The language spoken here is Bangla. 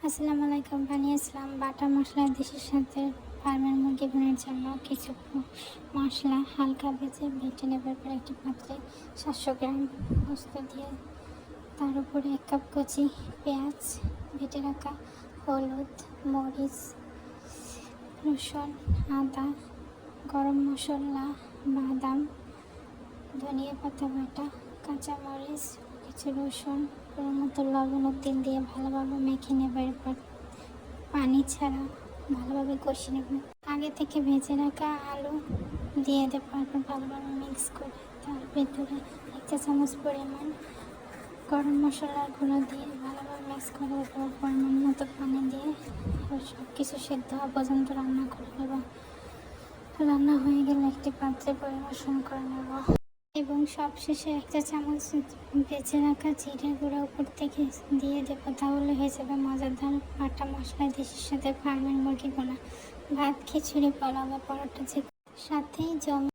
আসসালামু আলাইকুম। বানিয়েছিলাম বাটা মশলা দেশের সাথে ফার্মের মুরগি ভুনার জন্য কিছু মশলা হালকা বেটে নেবার পর একটি পাত্রে 700 গ্রাম গোস্ত দিয়ে তার উপরে 1 কাপ কচি পেঁয়াজ বেটে রাখা, হলুদ, মরিচ, রসুন, আদা, গরম মশলা, বাদাম, ধনিয়া পাতা বাটা, কাঁচামরিচ, কিছু রসুন, মতো লবণ ও তেল দিয়ে ভালোভাবে মেখে নেবার পর পানি ছাড়া ভালোভাবে কষিয়ে নেব। আগে থেকে ভেজে রাখা আলু দিয়ে দেওয়ার পর ভালোভাবে মিক্স করে তার ভেতরে 1 চা চামচ পরিমাণ গরম মশলার গুঁড়ো দিয়ে ভালোভাবে মিক্স করে দেওয়ার পরিমাণ মতো পানি দিয়ে সব কিছু সেদ্ধ হওয়া পর্যন্ত রান্না করে নেব। রান্না হয়ে গেলে একটি পাত্রে পরিবেশন করে নেব এবং সবশেষে 1 চা চামচ ভেজে রাখা জিরে গুঁড়ো উপর থেকে দিয়ে দেবো। তাহলে হয়ে যাবে মজাদার বাটা মশলা দেশের সাথে ফার্মের মুরগি ভুনা। ভাত, খিচুড়ি, পোলাও বা পরোটা সাথেই জমে